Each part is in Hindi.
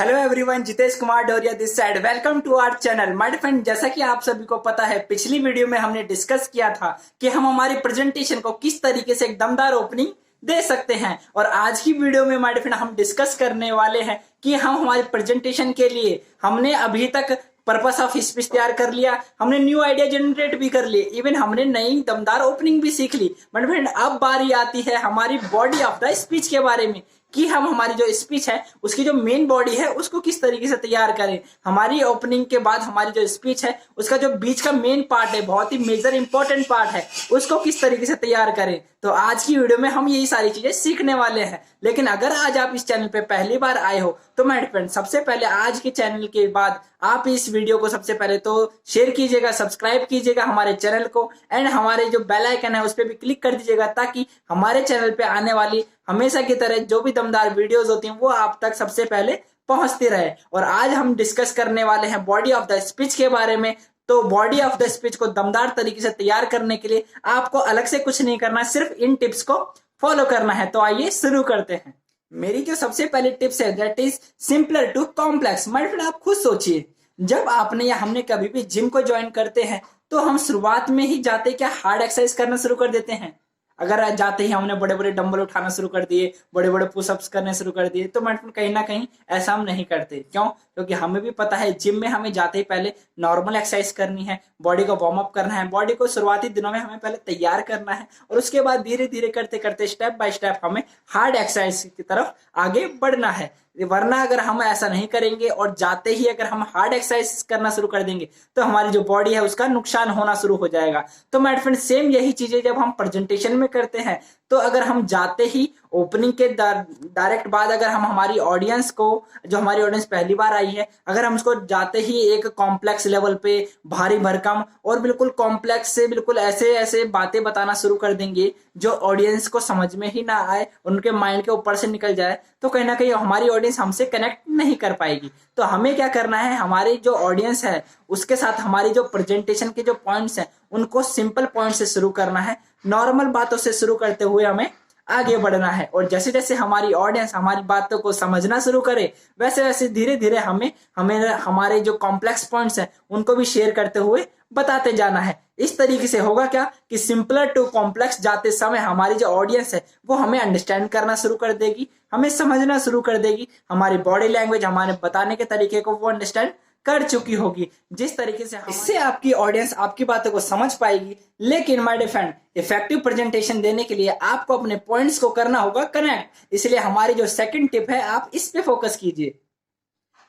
Hello everyone, Jitesh Kumar Doriya this side. Welcome to our channel. My friend, जैसा कि आप सभी को पता है, पिछली वीडियो में हमने डिस्कस किया था कि हम हमारी प्रेजेंटेशन को किस तरीके से एक दमदार ओपनिंग दे सकते हैं। और आज की वीडियो में माय फ्रेंड हम डिस्कस करने वाले हैं कि हम हमारी प्रेजेंटेशन के लिए हमने अभी तक पर्पस ऑफ स्पीच तैयार कर लिया, हमने न्यू आइडिया जनरेट भी कर लिए, इवन हमने नई दमदार ओपनिंग भी सीख ली। बट फ्रेंड, अब बारी आती है हमारी बॉडी ऑफ द स्पीच के बारे में कि हम हमारी जो स्पीच है उसकी जो मेन बॉडी है उसको किस तरीके से तैयार करें। हमारी ओपनिंग के बाद हमारी जो स्पीच है उसका जो बीच का मेन पार्ट है, बहुत ही मेजर इंपॉर्टेंट पार्ट है, उसको किस तरीके से तैयार करें। तो आज की वीडियो में हम यही सारी चीजें सीखने वाले हैं। लेकिन अगर आज आप इस चैनल पे पहली बार आए हो तो माय फ्रेंड, सबसे पहले आज के चैनल के बाद आप इस वीडियो को सबसे पहले तो शेयर कीजिएगा, सब्सक्राइब कीजिएगा हमारे चैनल को, एंड हमारे जो बेल आइकन है उस पर भी क्लिक कर दीजिएगा ताकि हमारे चैनल पे आने वाली हमेशा की तरह जो भी दमदार वीडियोस होती हैं वो आप तक सबसे पहले पहुंचती रहे। और आज हम डिस्कस करने वाले हैं बॉडी ऑफ द स्पीच के बारे में। तो बॉडी ऑफ द स्पीच को दमदार तरीके से तैयार करने के लिए आपको अलग से कुछ नहीं करना, सिर्फ इन टिप्स को फॉलो करना है। तो आइए शुरू करते हैं। मेरी जो सबसे पहली टिप्स है that is simpler to complex. My friend, आप खुद सोचिए, जब आपने या हमने कभी भी जिम को ज्वाइन करते हैं तो हम शुरुआत में ही जाते क्या हार्ड एक्सरसाइज करना शुरू कर देते हैं। अगर जाते ही हमने बड़े बड़े डंबल उठाना शुरू कर दिए, बड़े बड़े पुशअप्स करने शुरू कर दिए, तो मतलब कहीं ना कहीं ऐसा हम नहीं करते। क्यों? क्योंकि हमें भी पता है जिम में हमें जाते ही पहले नॉर्मल एक्सरसाइज करनी है, बॉडी को वार्म अप करना है, बॉडी को शुरुआती दिनों में हमें पहले तैयार करना है, और उसके बाद धीरे धीरे करते करते स्टेप बाय स्टेप हमें हार्ड एक्सरसाइज की तरफ आगे बढ़ना है। वरना अगर हम ऐसा नहीं करेंगे और जाते ही अगर हम हार्ड एक्सरसाइज करना शुरू कर देंगे तो हमारी जो बॉडी है उसका नुकसान होना शुरू हो जाएगा। तो माय फ्रेंड, सेम यही चीजें जब हम प्रेजेंटेशन में करते हैं, तो अगर हम जाते ही ओपनिंग के डायरेक्ट बाद अगर हम हमारी ऑडियंस को, जो हमारी ऑडियंस पहली बार आई है, अगर हम उसको जाते ही एक कॉम्प्लेक्स लेवल पे भारी भरकम और बिल्कुल कॉम्प्लेक्स से बिल्कुल ऐसे ऐसे बातें बताना शुरू कर देंगे जो ऑडियंस को समझ में ही ना आए, उनके माइंड के ऊपर से निकल जाए, तो कहीं ना कहीं हमारी ऑडियंस हमसे कनेक्ट नहीं कर पाएगी। तो हमें क्या करना है, हमारी जो ऑडियंस है उसके साथ हमारी जो प्रेजेंटेशन के जो पॉइंट्स हैं उनको सिंपल पॉइंट से शुरू करना है, नॉर्मल बातों से शुरू करते हुए हमें आगे बढ़ना है। और जैसे जैसे हमारी ऑडियंस हमारी बातों को समझना शुरू करे वैसे वैसे धीरे धीरे हमें हमारे जो कॉम्प्लेक्स पॉइंट्स हैं उनको भी शेयर करते हुए बताते जाना है। इस तरीके से होगा क्या कि सिंपलर टू कॉम्प्लेक्स जाते समय हमारी जो ऑडियंस है वो हमें अंडरस्टैंड करना शुरू कर देगी, हमें समझना शुरू कर देगी, हमारी बॉडी लैंग्वेज, हमारे बताने के तरीके को वो अंडरस्टैंड कर चुकी होगी। जिस तरीके से इससे आपकी ऑडियंस आपकी बातों को समझ पाएगी। लेकिन my dear friend, effective presentation देने के लिए आपको अपने पॉइंट्स को करना होगा कनेक्ट। इसलिए हमारी जो सेकंड टिप है आप इस पे फोकस कीजिए।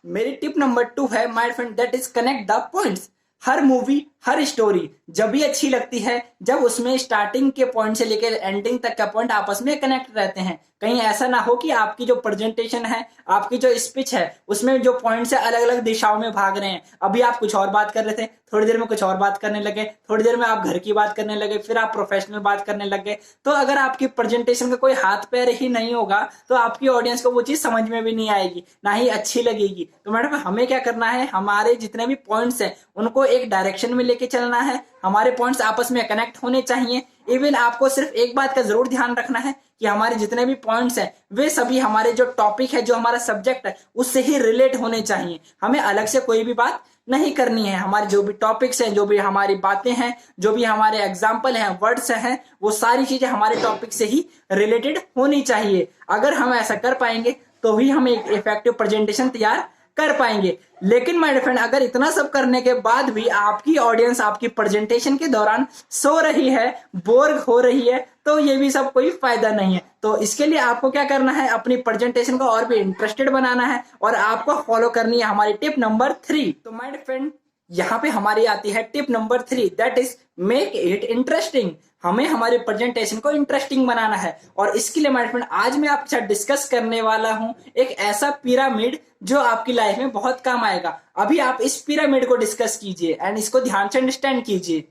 मेरी टिप नंबर 2 है my friend, that is connect the points. Her movie, her story जब भी अच्छी लगती है जब उसमें स्टार्टिंग के पॉइंट से लेकर एंडिंग तक का पॉइंट आपस में कनेक्ट रहते हैं। कहीं ऐसा ना हो कि आपकी जो प्रेजेंटेशन है, आपकी जो स्पीच है, उसमें जो पॉइंट्स है अलग अलग दिशाओं में भाग रहे हैं। अभी आप कुछ और बात कर रहे थे, थोड़ी देर में कुछ और बात करने लगे, थोड़ी देर में आप घर की बात करने लगे, फिर आप प्रोफेशनल बात करने लग गए। तो अगर आपकी प्रेजेंटेशन का कोई हाथ पैर ही नहीं होगा तो आपकी ऑडियंस को वो चीज समझ में भी नहीं आएगी, ना ही अच्छी लगेगी। तो मैडम, हमें क्या करना है, हमारे जितने भी पॉइंट्स हैं उनको एक डायरेक्शन में लेके चलना है, हमारे पॉइंट्स आपस में कनेक्ट होने चाहिए। इवन आपको सिर्फ एक बात का जरूर ध्यान रखना है कि हमारे जितने भी पॉइंट्स हैं वे सभी हमारे जो टॉपिक है, जो हमारा सब्जेक्ट है, उससे ही रिलेट होने चाहिए। हमें अलग से कोई भी बात नहीं करनी है। हमारे जो भी टॉपिक्स हैं, जो भी हमारी बातें हैं, जो भी हमारे एग्जाम्पल हैं, वर्ड्स हैं, वो सारी चीजें हमारे टॉपिक से ही रिलेटेड होनी चाहिए। अगर हम ऐसा कर पाएंगे तो ही हम एक इफेक्टिव प्रेजेंटेशन तैयार कर पाएंगे। लेकिन माय फ्रेंड, अगर इतना सब करने के बाद भी आपकी ऑडियंस आपकी प्रेजेंटेशन के दौरान सो रही है, बोर हो रही है, तो ये भी सब कोई फायदा नहीं है। तो इसके लिए आपको क्या करना है, अपनी प्रेजेंटेशन को और भी इंटरेस्टेड बनाना है और आपको फॉलो करनी है हमारी टिप नंबर 3। तो माय फ्रेंड, यहाँ पे हमारी आती है tip number 3, that is make it interesting. हमें हमारे प्रेजेंटेशन को इंटरेस्टिंग बनाना है और इसके लिए माय फ्रेंड आज मैं आपके साथ डिस्कस करने वाला हूं एक ऐसा पिरामिड जो आपकी लाइफ में बहुत काम आएगा। अभी आप इस पिरामिड को डिस्कस कीजिए एंड इसको ध्यान से अंडरस्टैंड कीजिए।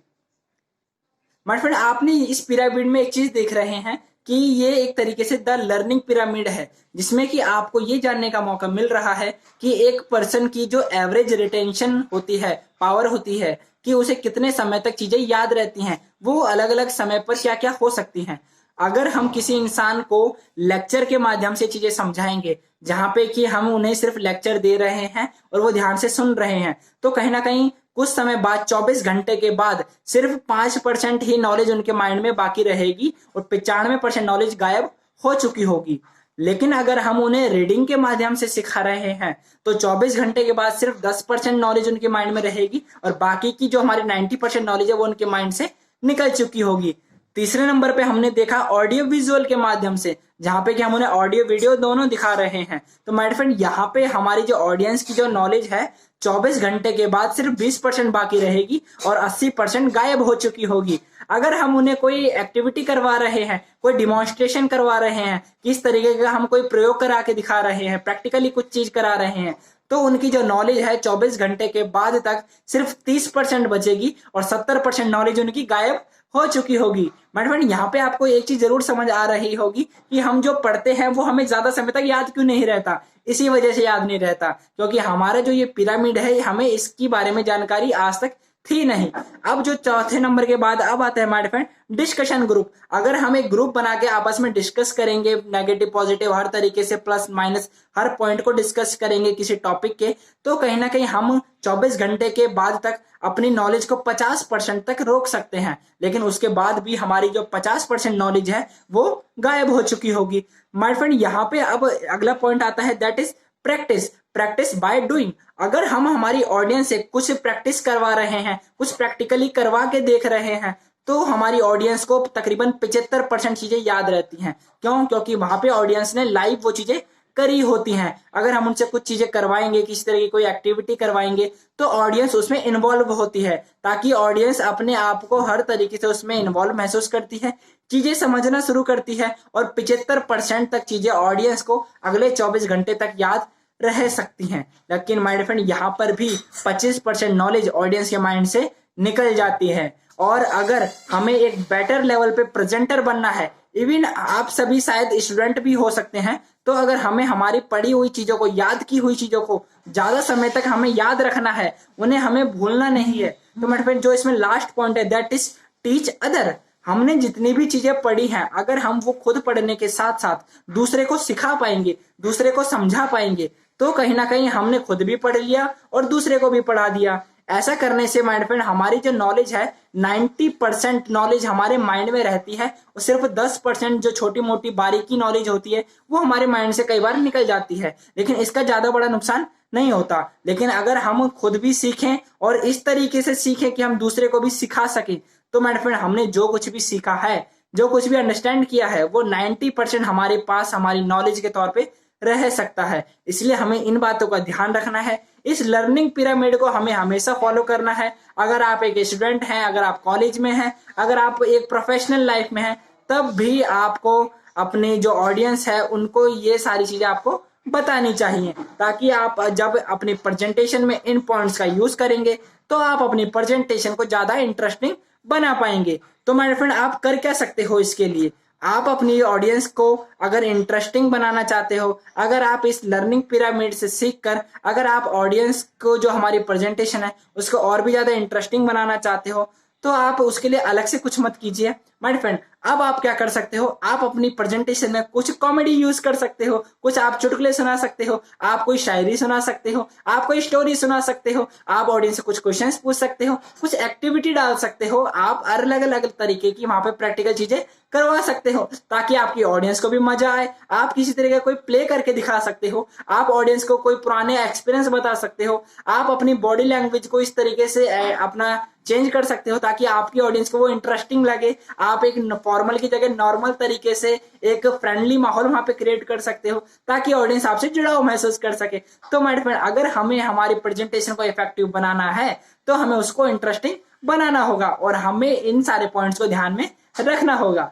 माय फ्रेंड, आपने इस पिरामिड में एक चीज देख रहे हैं कि ये एक तरीके से द लर्निंग पिरामिड है, जिसमें कि आपको ये जानने का मौका मिल रहा है कि एक पर्सन की जो एवरेज रिटेंशन होती है, पावर होती है, कि उसे कितने समय तक चीजें याद रहती हैं, वो अलग अलग समय पर क्या क्या हो सकती हैं। अगर हम किसी इंसान को लेक्चर के माध्यम से चीजें समझाएंगे, जहां पे कि हम उन्हें सिर्फ लेक्चर दे रहे हैं और वो ध्यान से सुन रहे हैं, तो कहीं ना कहीं कुछ समय बाद 24 घंटे के बाद सिर्फ 5% ही नॉलेज उनके माइंड में बाकी रहेगी और 95% नॉलेज गायब हो चुकी होगी। लेकिन अगर हम उन्हें रीडिंग के माध्यम से सिखा रहे हैं तो 24 घंटे के बाद सिर्फ 10% नॉलेज उनके माइंड में रहेगी और बाकी की जो हमारी 90% नॉलेज है वो उनके माइंड से निकल चुकी होगी। तीसरे नंबर पे हमने देखा ऑडियो विजुअल के माध्यम से, जहां पे कि हम उन्हें ऑडियो वीडियो दोनों दिखा रहे हैं। तो माय फ्रेंड यहाँ पे हमारी जो ऑडियंस की जो नॉलेज है 24 घंटे के बाद सिर्फ 20% बाकी रहेगी और 80% गायब हो चुकी होगी। अगर हम उन्हें कोई एक्टिविटी करवा रहे हैं, कोई डिमॉन्स्ट्रेशन करवा रहे हैं, किस तरीके का हम कोई प्रयोग करा के दिखा रहे हैं, प्रैक्टिकली कुछ चीज करा रहे हैं, तो उनकी जो नॉलेज है 24 घंटे के बाद तक सिर्फ 30% बचेगी और 70% नॉलेज उनकी गायब हो चुकी होगी। बट फ्रेंड यहाँ पे आपको एक चीज जरूर समझ आ रही होगी कि हम जो पढ़ते हैं वो हमें ज्यादा समय तक याद क्यों नहीं रहता। इसी वजह से याद नहीं रहता क्योंकि हमारा जो ये पिरामिड है हमें इसके बारे में जानकारी आज तक थी नहीं। अब जो चौथे नंबर के बाद अब आता है हमारे फ्रेंड डिस्कशन ग्रुप। अगर हम एक ग्रुप बना के आपस में डिस्कस करेंगे, नेगेटिव पॉजिटिव हर तरीके से प्लस माइनस हर पॉइंट को डिस्कस करेंगे किसी टॉपिक के, तो कहीं ना कहीं हम 24 घंटे के बाद तक अपनी नॉलेज को 50% तक रोक सकते हैं। लेकिन उसके बाद भी हमारी जो 50% नॉलेज है वो गायब हो चुकी होगी। माय फ्रेंड यहाँ पे अब अगला पॉइंट आता है that is practice. Practice by doing. अगर हम हमारी ऑडियंस से कुछ प्रैक्टिस करवा रहे हैं, कुछ प्रैक्टिकली करवा के देख रहे हैं, तो हमारी ऑडियंस को तकरीबन 75% चीजें याद रहती हैं। क्यों? क्योंकि वहां पे ऑडियंस ने लाइव वो चीजें करी होती हैं। अगर हम उनसे कुछ चीजें करवाएंगे, किसी तरह की कोई एक्टिविटी करवाएंगे, तो ऑडियंस उसमें इन्वॉल्व होती है, ताकि ऑडियंस अपने आप को हर तरीके से उसमें इन्वॉल्व महसूस करती है, चीजें समझना शुरू करती है और 75% तक चीजें ऑडियंस को अगले 24 घंटे तक याद रह सकती हैं। लेकिन माय फ्रेंड यहाँ पर भी 25% नॉलेज ऑडियंस के माइंड से निकल जाती है। और अगर हमें एक बेटर लेवल पे प्रेजेंटर बनना है, इवन आप सभी शायद स्टूडेंट भी हो सकते हैं, तो अगर हमें हमारी पढ़ी हुई चीजों को, याद की हुई चीजों को ज्यादा समय तक हमें याद रखना है, उन्हें हमें भूलना नहीं है, तो मेरे फ्रेंड जो इसमें लास्ट पॉइंट है दैट इज टीच अदर। हमने जितनी भी चीजें पढ़ी हैं, अगर हम वो खुद पढ़ने के साथ साथ दूसरे को सिखा पाएंगे, दूसरे को समझा पाएंगे, तो कहीं ना कहीं हमने खुद भी पढ़ लिया और दूसरे को भी पढ़ा दिया। ऐसा करने से माइंड फ्रेंड हमारी जो नॉलेज है 90% नॉलेज हमारे माइंड में रहती है और सिर्फ 10% जो छोटी मोटी बारीकी नॉलेज होती है वो हमारे माइंड से कई बार निकल जाती है। लेकिन इसका ज्यादा बड़ा नुकसान नहीं होता। लेकिन अगर हम खुद भी सीखें और इस तरीके से सीखें कि हम दूसरे को भी सिखा सकें, तो माइंड फ्रेंड हमने जो कुछ भी सीखा है, जो कुछ भी अंडरस्टैंड किया है, वो 90% हमारे पास हमारी नॉलेज के तौर पे रह सकता है। इसलिए हमें इन बातों का ध्यान रखना है। इस लर्निंग पिरामिड को हमें हमेशा फॉलो करना है। अगर आप एक स्टूडेंट हैं, अगर आप कॉलेज में हैं, अगर आप एक प्रोफेशनल लाइफ में हैं, तब भी आपको अपने जो ऑडियंस है उनको ये सारी चीजें आपको बतानी चाहिए, ताकि आप जब अपनी प्रेजेंटेशन में इन पॉइंट्स का यूज करेंगे तो आप अपनी प्रेजेंटेशन को ज्यादा इंटरेस्टिंग बना पाएंगे। तो मेरे फ्रेंड आप कर क्या सकते हो इसके लिए? आप अपनी ऑडियंस को अगर इंटरेस्टिंग बनाना चाहते हो, अगर आप इस लर्निंग पिरामिड से सीखकर अगर आप ऑडियंस को जो हमारी प्रेजेंटेशन है उसको और भी ज्यादा इंटरेस्टिंग बनाना चाहते हो, तो आप उसके लिए अलग से कुछ मत कीजिए माय फ्रेंड। अब आप क्या कर सकते हो, आप अपनी प्रेजेंटेशन में कुछ कॉमेडी यूज कर सकते हो, कुछ आप चुटकुले सुना सकते हो, आप कोई शायरी सुना सकते हो, आप कोई स्टोरी सुना सकते हो, आप ऑडियंस से कुछ क्वेश्चंस पूछ सकते हो, कुछ एक्टिविटी डाल सकते हो, आप अलग अलग तरीके की वहां पे प्रैक्टिकल चीजें करवा सकते हो, ताकि आपकी ऑडियंस को भी मजा आए। आप किसी तरह का कोई प्ले करके दिखा सकते हो, आप ऑडियंस को कोई पुराने एक्सपीरियंस बता सकते हो, आप अपनी बॉडी लैंग्वेज को इस तरीके से अपना चेंज कर सकते हो ताकि आपकी ऑडियंस को वो इंटरेस्टिंग लगे। आप एक फॉर्मल की जगह नॉर्मल तरीके से एक फ्रेंडली माहौल वहां पे क्रिएट कर सकते हो ताकि ऑडियंस आपसे जुड़ाव महसूस कर सके। तो मेरे फ्रेंड अगर हमें हमारी प्रेजेंटेशन को इफेक्टिव बनाना है तो हमें उसको इंटरेस्टिंग बनाना होगा और हमें इन सारे पॉइंट्स को ध्यान में रखना होगा।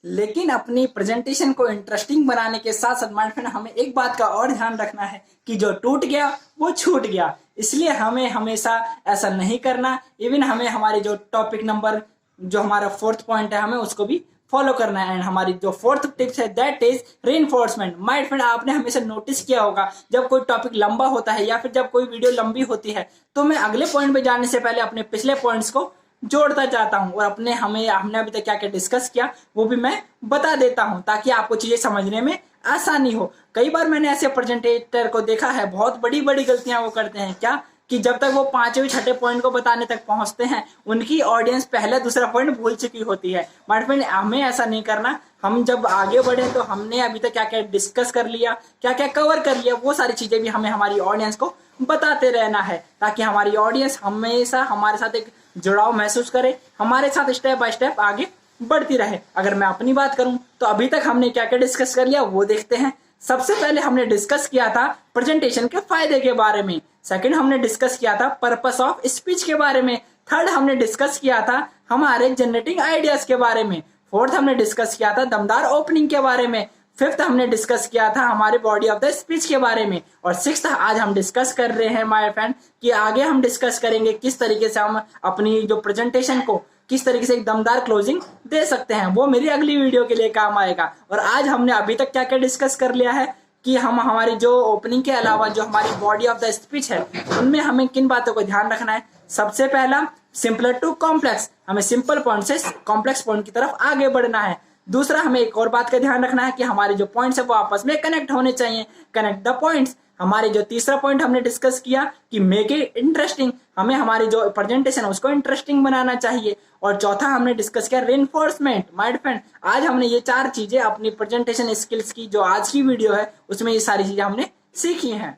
लेकिन अपनी प्रेजेंटेशन को इंटरेस्टिंग बनाने के साथ साथ माय फ्रेंड हमें एक बात का और ध्यान रखना है कि जो टूट गया वो छूट गया। इसलिए हमें हमेशा ऐसा नहीं करना। इवन हमें हमारी जो टॉपिक नंबर जो हमारा 4th पॉइंट है हमें उसको भी फॉलो करना है। एंड हमारी जो 4th टिप्स है that is reinforcement. My friend आपने हमेशा नोटिस किया होगा जब कोई टॉपिक लंबा होता है या फिर जब कोई वीडियो लंबी होती है तो मैं अगले पॉइंट पे जाने से पहले अपने पिछले पॉइंट्स को जोड़ता जाता हूँ और अपने हमने अभी तक क्या क्या डिस्कस किया वो भी मैं बता देता हूँ ताकि आपको चीजें समझने में आसानी हो। कई बार मैंने ऐसे प्रेजेंटेटर को देखा है, बहुत बड़ी बड़ी गलतियां वो करते हैं क्या कि जब तक वो पांचवें छठे पॉइंट को बताने तक पहुंचते हैं उनकी ऑडियंस पहला दूसरा पॉइंट भूल चुकी होती है। बट फ्रेंड हमें ऐसा नहीं करना। हम जब आगे बढ़े तो हमने अभी तक क्या क्या डिस्कस कर लिया, क्या क्या कवर कर लिया, वो सारी चीजें भी हमें हमारी ऑडियंस को बताते रहना है ताकि हमारी ऑडियंस हमेशा हमारे साथ एक जुड़ाव महसूस करे, हमारे साथ स्टेप बाय स्टेप आगे बढ़ती रहे। अगर मैं अपनी बात करूं तो अभी तक हमने क्या क्या डिस्कस कर लिया वो देखते हैं। सबसे पहले हमने डिस्कस किया था प्रेजेंटेशन के फायदे के बारे में। सेकंड हमने डिस्कस किया था पर्पस ऑफ स्पीच के बारे में। थर्ड हमने डिस्कस किया था हमारे जनरेटिंग आइडियाज के बारे में। फोर्थ हमने डिस्कस किया था दमदार ओपनिंग के बारे में। फिफ्थ हमने डिस्कस किया था हमारे बॉडी ऑफ द स्पीच के बारे में। और सिक्स्थ आज हम डिस्कस कर रहे हैं माय फ्रेंड कि आगे हम डिस्कस करेंगे किस तरीके से हम अपनी जो प्रेजेंटेशन को किस तरीके से एक दमदार क्लोजिंग दे सकते हैं। वो मेरी अगली वीडियो के लिए काम आएगा। और आज हमने अभी तक क्या क्या डिस्कस कर लिया है कि हम हमारी जो ओपनिंग के अलावा जो हमारी बॉडी ऑफ द स्पीच है उनमें हमें किन बातों को ध्यान रखना है। सबसे पहला सिंपलर टू कॉम्प्लेक्स, हमें सिंपल पॉइंट से कॉम्प्लेक्स पॉइंट की तरफ आगे बढ़ना है। दूसरा हमें एक और बात का ध्यान रखना है कि हमारे जो पॉइंट्स है वो आपस में कनेक्ट होने चाहिए, कनेक्ट द पॉइंट्स। हमारे जो तीसरा पॉइंट हमने डिस्कस किया कि मेक इट इंटरेस्टिंग, हमें हमारी जो प्रेजेंटेशन है उसको इंटरेस्टिंग बनाना चाहिए। और चौथा हमने डिस्कस किया रेनफोर्समेंट। माय फ्रेंड आज हमने ये चार चीजें अपनी प्रेजेंटेशन स्किल्स की जो आज की वीडियो है उसमें ये सारी चीजें हमने सीखी हैं।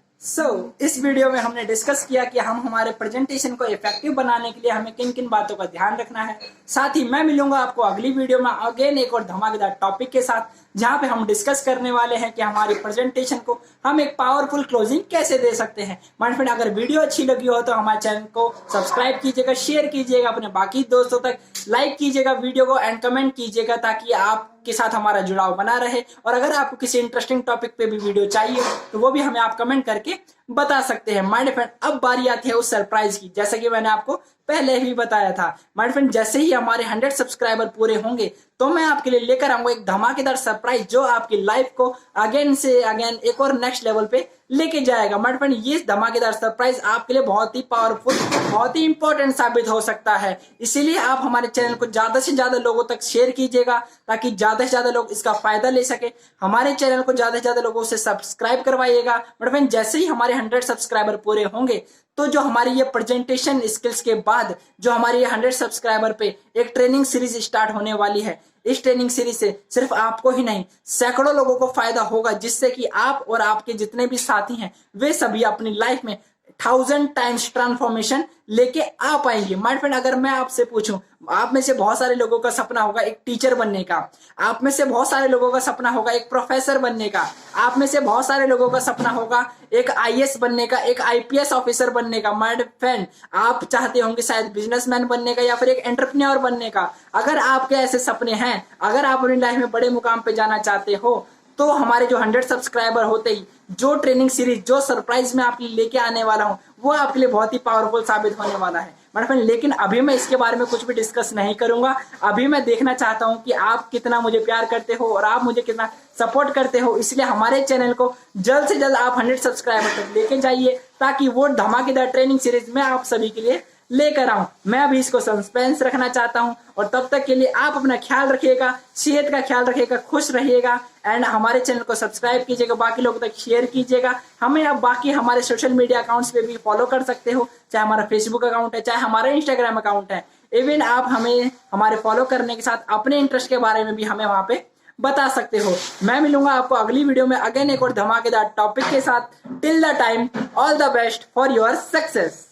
इस वीडियो में हमने डिस्कस किया कि हम हमारे प्रेजेंटेशन को इफेक्टिव बनाने के लिए हमें किन किन बातों का ध्यान रखना है। साथ ही मैं मिलूंगा आपको अगली वीडियो में अगेन एक और धमाकेदार टॉपिक के साथ जहां पे हम डिस्कस करने वाले हैं कि हमारी प्रेजेंटेशन को हम एक पावरफुल क्लोजिंग कैसे दे सकते हैं। माय फ्रेंड अगर वीडियो अच्छी लगी हो तो हमारे चैनल को सब्सक्राइब कीजिएगा, शेयर कीजिएगा अपने बाकी दोस्तों तक, लाइक कीजिएगा वीडियो को एंड कमेंट कीजिएगा ताकि आपके साथ हमारा जुड़ाव बना रहे। और अगर आपको किसी इंटरेस्टिंग टॉपिक पे भी वीडियो चाहिए तो वो भी हमें आप कमेंट करके बता सकते हैं। माय फ्रेंड अब बारी आती है उस सरप्राइज की, जैसा कि मैंने आपको पहले ही बताया था। माय फ्रेंड जैसे ही हमारे 100 सब्सक्राइबर पूरे होंगे तो मैं आपके लिए लेकर आऊंगा एक धमाकेदार सरप्राइज जो आपकी लाइफ को अगेन से अगेन एक और नेक्स्ट लेवल पे लेके जाएगा। माय फ्रेंड ये धमाकेदार सरप्राइज आपके लिए बहुत ही पावरफुल, बहुत ही इंपॉर्टेंट साबित हो सकता है। इसीलिए आप हमारे चैनल को ज्यादा से ज्यादा लोगों तक शेयर कीजिएगा ताकि ज्यादा से ज्यादा लोग इसका फायदा ले सके। हमारे चैनल को ज्यादा से ज्यादा लोगों से सब्सक्राइब करवाइएगा। माय फ्रेंड जैसे ही हमारे 100 सब्सक्राइबर पूरे होंगे तो जो हमारी ये प्रेजेंटेशन स्किल्स के बाद जो हमारी ये 100 सब्सक्राइबर पे एक ट्रेनिंग सीरीज स्टार्ट होने वाली है। इस ट्रेनिंग सीरीज से सिर्फ आपको ही नहीं सैकड़ों लोगों को फायदा होगा, जिससे कि आप और आपके जितने भी साथी हैं वे सभी अपनी लाइफ में 1000 टाइम्स ट्रांसफॉर्मेशन लेके आ पाएंगे। माय फ्रेंड अगर मैं आपसे पूछूं, आप में से बहुत सारे लोगों का सपना होगा एक टीचर बनने का, आप में से बहुत सारे लोगों का सपना होगा एक प्रोफेसर बनने का, आप में से बहुत सारे लोगों का सपना होगा एक आईएएस बनने का, एक आईपीएस ऑफिसर बनने का। माय फ्रेंड आप चाहते होंगे शायद बिजनेसमैन बनने का या फिर एक एंटरप्रेन्योर बनने का। अगर आपके ऐसे सपने हैं, अगर आप अपनी लाइफ में बड़े मुकाम पे जाना चाहते हो तो हमारे जो 100 सब्सक्राइबर होते ही जो ट्रेनिंग सीरीज, जो सरप्राइज मैं आपके लिए लेके आने वाला हूं वो आपके लिए बहुत ही पावरफुल साबित होने वाला है। फ्रेंड लेकिन अभी मैं इसके बारे में कुछ भी डिस्कस नहीं करूंगा। अभी मैं देखना चाहता हूं कि आप कितना मुझे प्यार करते हो और आप मुझे कितना सपोर्ट करते हो। इसलिए हमारे चैनल को जल्द से जल्द आप 100 सब्सक्राइबर तक लेके जाइए ताकि वो धमाकेदार ट्रेनिंग सीरीज मैं आप सभी के लिए लेकर आऊं। मैं अभी इसको सस्पेंस रखना चाहता हूं और तब तक के लिए आप अपना ख्याल रखिएगा, सेहत का ख्याल रखिएगा, खुश रहिएगा एंड हमारे चैनल को सब्सक्राइब कीजिएगा, बाकी लोगों तक शेयर कीजिएगा। हमें अब बाकी हमारे सोशल मीडिया अकाउंट्स पे भी फॉलो कर सकते हो, चाहे हमारा फेसबुक अकाउंट है, चाहे हमारा इंस्टाग्राम अकाउंट है। इवन आप हमें हमारे फॉलो करने के साथ अपने इंटरेस्ट के बारे में भी हमें वहां पे बता सकते हो। मैं मिलूंगा आपको अगली वीडियो में अगेन एक और धमाकेदार टॉपिक के साथ। Till the time all the best for your success.